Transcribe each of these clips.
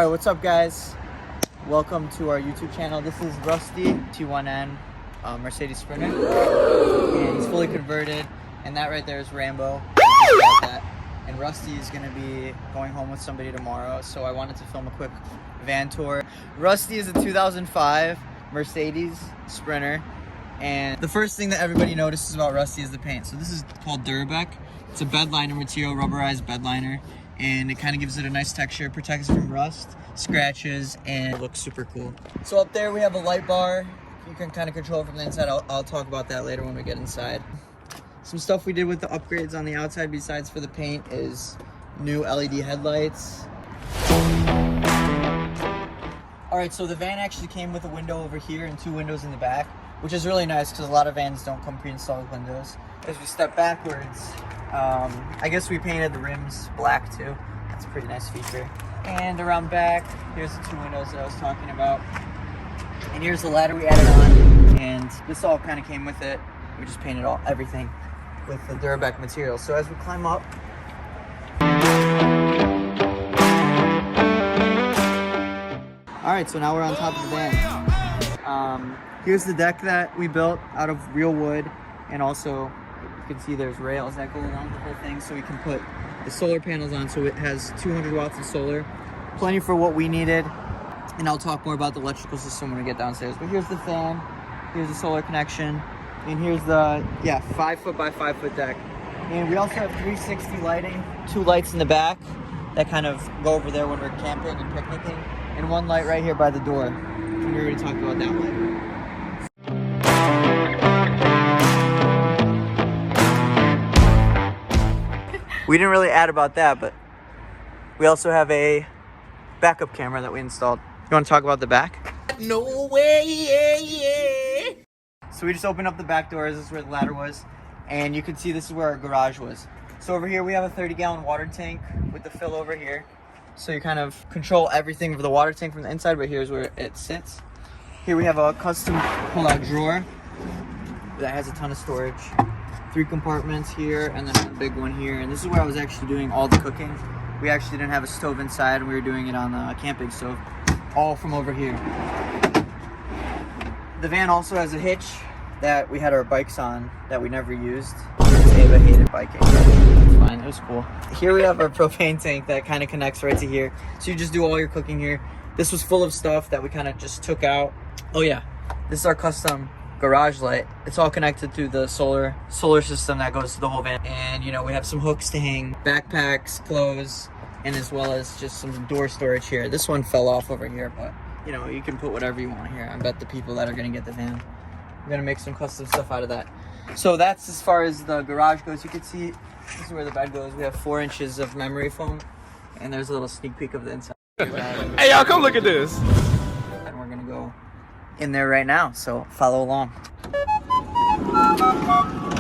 Alright, what's up guys? Welcome to our YouTube channel. This is Rusty, T1N Mercedes Sprinter. And he's fully converted. And that right there is Rambo. And Rusty is going to be going home with somebody tomorrow. So I wanted to film a quick van tour. Rusty is a 2005 Mercedes Sprinter. And the first thing that everybody notices about Rusty is the paint. So this is called Durabak. It's a bed liner material, rubberized bed liner. And it kind of gives it a nice texture, protects it from rust, scratches, and it looks super cool. So up there we have a light bar. You can kind of control it from the inside. I'll talk about that later when we get inside. Some stuff we did with the upgrades on the outside besides for the paint is new LED headlights. Alright, so the van actually came with a window over here and 2 windows in the back, which is really nice because a lot of vans don't come pre-installed windows. As we step backwards, I guess we painted the rims black too. That's a pretty nice feature. And around back, here's the 2 windows that I was talking about. And here's the ladder we added on. And this all kind of came with it. We just painted everything with the Durabak material. So as we climb up, alright, so now we're on top of the van. Here's the deck that we built out of real wood, and also you can see there's rails that go along the whole thing so we can put the solar panels on. So it has 200 watts of solar, plenty for what we needed. And I'll talk more about the electrical system when we get downstairs. But here's the fan, here's the solar connection, and here's the 5 foot by 5 foot deck. And we also have 360 lighting, 2 lights in the back that kind of go over there when we're camping and picnicking, and 1 light right here by the door. And we're going to talk about that later. We didn't really add about that, but we also have a backup camera that we installed. You want to talk about the back? No way, yeah. So we just opened up the back doors. This is where the ladder was. And you can see this is where our garage was. So over here we have a 30-gallon water tank with the fill over here. So you kind of control everything for the water tank from the inside, but here's where it sits. Here we have a custom pull-out drawer that has a ton of storage. 3 compartments here, and then a big one here. And this is where I was actually doing all the cooking. We actually didn't have a stove inside, and we were doing it on a camping stove, all from over here. The van also has a hitch that we had our bikes on that we never used. Ava hated biking. It's fine, it was cool. Here we have our propane tank that kind of connects right to here. So you just do all your cooking here. This was full of stuff that we kind of just took out. Oh yeah, this is our custom garage light. It's all connected through the solar system that goes to the whole van. And you know, we have some hooks to hang backpacks, clothes, and as well as just some door storage here. This one fell off over here, but you know, you can put whatever you want here. I bet the people that are gonna get the van, we're gonna make some custom stuff out of that. So that's as far as the garage goes. You can see this is where the bed goes. We have 4 inches of memory foam, and there's a little sneak peek of the inside. Hey y'all, come look at this. And we're gonna go in there right now, so follow along.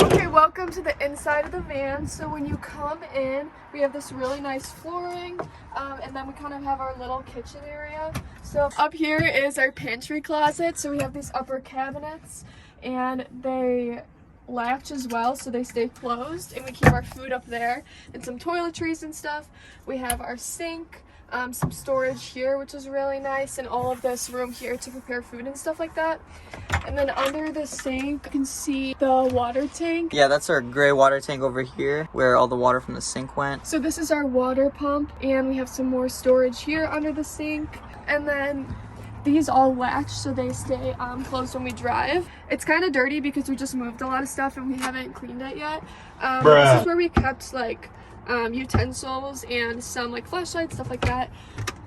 Okay, welcome to the inside of the van. So when you come in, we have this really nice flooring, and then we kind of have our little kitchen area. So up here is our pantry closet. So we have these upper cabinets, and they latch as well, so they stay closed, and we keep our food up there, and some toiletries and stuff. We have our sink, some storage here, which is really nice, and all of this room here to prepare food and stuff like that. And then under the sink, you can see the water tank. Yeah, that's our gray water tank over here where all the water from the sink went. So this is our water pump, and we have some more storage here under the sink. And then these all latch so they stay closed when we drive. It's kind of dirty because we just moved a lot of stuff and we haven't cleaned it yet. This is where we kept like utensils and some like flashlights, stuff like that.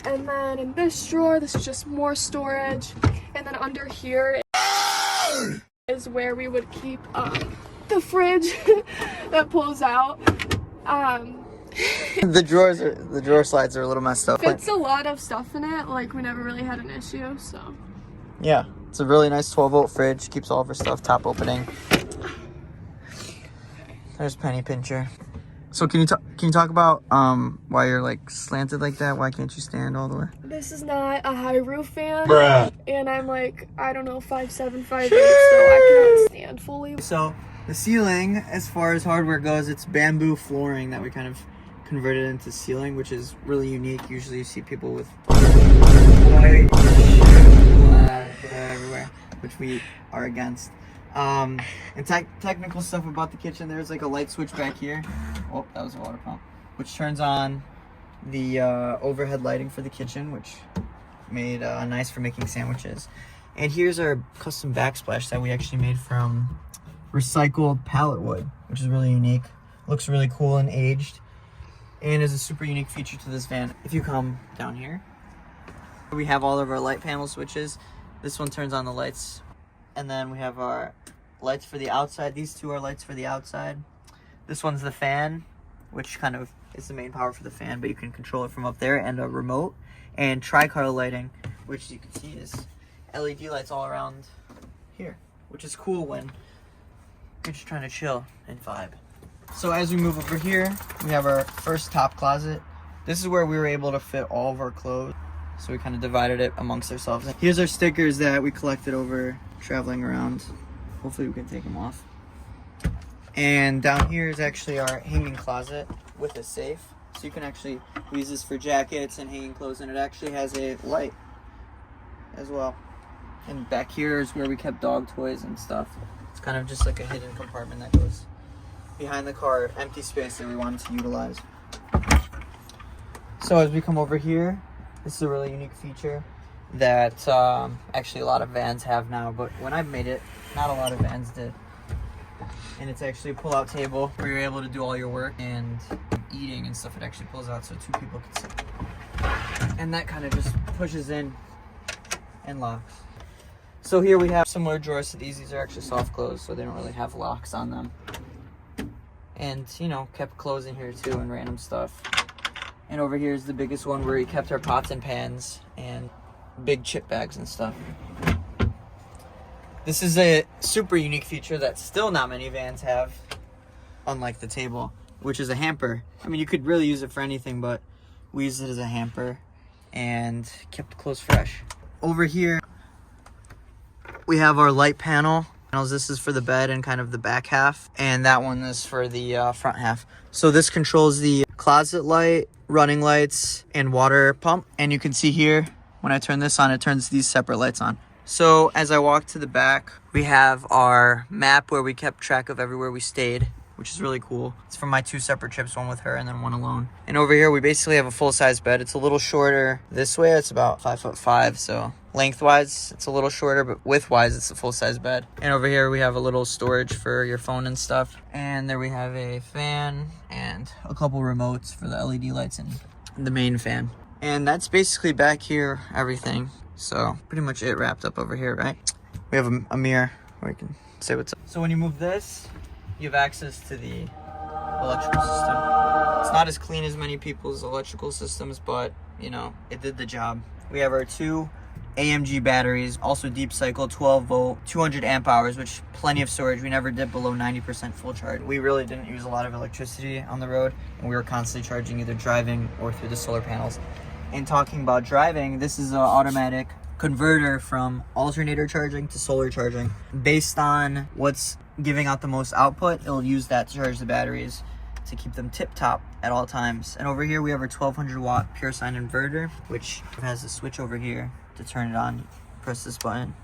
And then in this drawer, this is just more storage. And then under here is where we would keep the fridge that pulls out. The drawer slides are a little messed up. Fits a lot of stuff in it. Like we never really had an issue, so. Yeah, it's a really nice 12-volt fridge. Keeps all of our stuff, top opening. There's penny pincher. So can you talk about why you're like slanted like that? Why can't you stand all the way? This is not a high roof fan. Bruh. And I'm like, I don't know, 5'7", 5'8", so I cannot stand fully. So the ceiling, as far as hardware goes, it's bamboo flooring that we kind of converted into ceiling, which is really unique. Usually you see people with white everywhere, which we are against. And technical stuff about the kitchen, there's like a light switch back here. Oh, that was a water pump, which turns on the overhead lighting for the kitchen, which made nice for making sandwiches. And here's our custom backsplash that we actually made from recycled pallet wood, which is really unique. Looks really cool and aged, and is a super unique feature to this van. If you come down here, we have all of our light panel switches. This one turns on the lights, and then we have our lights for the outside. These two are lights for the outside. This one's the fan, which kind of is the main power for the fan, but you can control it from up there, and a remote, and tri-color lighting, which you can see is LED lights all around here, which is cool when you're just trying to chill and vibe. So as we move over here, we have our first top closet. This is where we were able to fit all of our clothes, so we kind of divided it amongst ourselves. Here's our stickers that we collected over traveling around. Hopefully we can take them off. And down here is actually our hanging closet with a safe. So you can actually use this for jackets and hanging clothes, and it actually has a light as well. And back here is where we kept dog toys and stuff. It's kind of just like a hidden compartment that goes behind the car, empty space that we wanted to utilize. So as we come over here, this is a really unique feature that actually a lot of vans have now, but when I made it, not a lot of vans did. And it's actually a pull-out table where you're able to do all your work and eating and stuff. It actually pulls out so 2 people can sit. And that kind of just pushes in and locks. So here we have similar drawers to these. These are actually soft clothes, so they don't really have locks on them. And, you know, kept clothes in here too and random stuff. And over here is the biggest one where we kept our pots and pans and big chip bags and stuff. This is a super unique feature that still not many vans have, unlike the table, which is a hamper. I mean, you could really use it for anything, but we use it as a hamper and kept the clothes fresh. Over here, we have our light panel. This is for the bed and kind of the back half, and that one is for the front half. So this controls the closet light, running lights, and water pump. And you can see here, when I turn this on, it turns these separate lights on. So as I walk to the back, we have our map where we kept track of everywhere we stayed, which is really cool. It's from my 2 separate trips, one with her and then one alone. And over here, we basically have a full-size bed. It's a little shorter this way. It's about 5'5", so lengthwise, it's a little shorter, but widthwise, it's a full-size bed. And over here, we have a little storage for your phone and stuff. And there we have a fan and a couple remotes for the LED lights and the main fan. And that's basically back here, everything. So pretty much it wrapped up over here, right? We have a mirror where you can say what's up. So when you move this, you have access to the electrical system. It's not as clean as many people's electrical systems, but you know, it did the job. We have our 2 AMG batteries, also deep cycle, 12 volt, 200 amp hours, which plenty of storage. We never dipped below 90% full charge. We really didn't use a lot of electricity on the road, and we were constantly charging either driving or through the solar panels. And talking about driving, this is an automatic converter from alternator charging to solar charging. Based on what's giving out the most output, it'll use that to charge the batteries to keep them tip-top at all times. And over here we have our 1200 watt pure sine inverter, which has a switch over here to turn it on. Press this button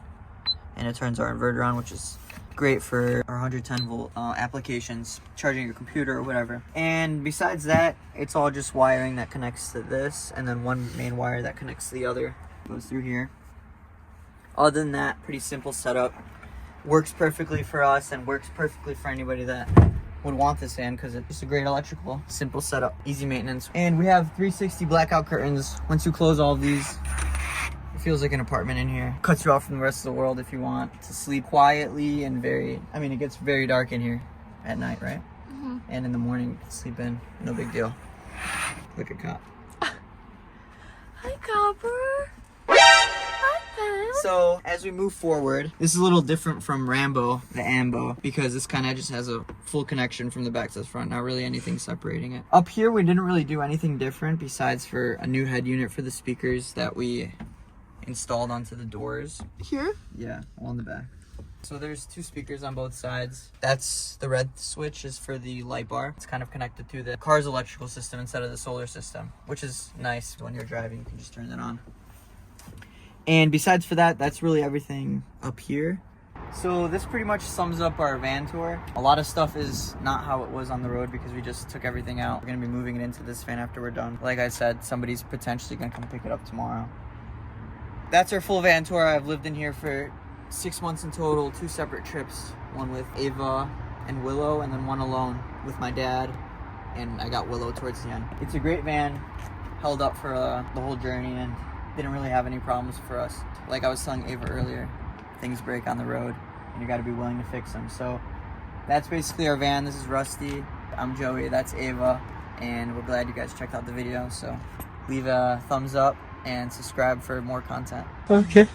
and it turns our inverter on, which is great for our 110 volt applications, charging your computer or whatever. And besides that, it's all just wiring that connects to this, and then one main wire that connects to the other goes through here. Other than that, pretty simple setup. Works perfectly for us and works perfectly for anybody that would want this van, because it's just a great electrical, simple setup, easy maintenance. And we have 360 blackout curtains. Once you close all of these, it feels like an apartment in here. Cuts you off from the rest of the world if you want to sleep quietly and it gets very dark in here at night, right? Mm-hmm. And in the morning, you can sleep in, no big deal. Look at Cop. Hi, Copper. So as we move forward, this is a little different from Rambo, the Ambo, because this kind of just has a full connection from the back to the front, not really anything separating it. Up here, we didn't really do anything different besides for a new head unit for the speakers that we installed onto the doors. Here? Yeah, all in the back. So there's 2 speakers on both sides. That's the red switch is for the light bar. It's kind of connected to the car's electrical system instead of the solar system, which is nice. When you're driving, you can just turn that on. And besides for that, that's really everything up here. So this pretty much sums up our van tour. A lot of stuff is not how it was on the road because we just took everything out. We're gonna be moving it into this van after we're done. Like I said, somebody's potentially gonna come pick it up tomorrow. That's our full van tour. I've lived in here for 6 months in total, 2 separate trips. One with Ava and Willow, and then one alone with my dad. And I got Willow towards the end. It's a great van, held up for the whole journey and didn't really have any problems for us. Like I was telling Ava earlier, things break on the road and you got to be willing to fix them. So that's basically our van. This is Rusty. I'm Joey. That's Ava. And we're glad you guys checked out the video. So leave a thumbs up and subscribe for more content. Okay.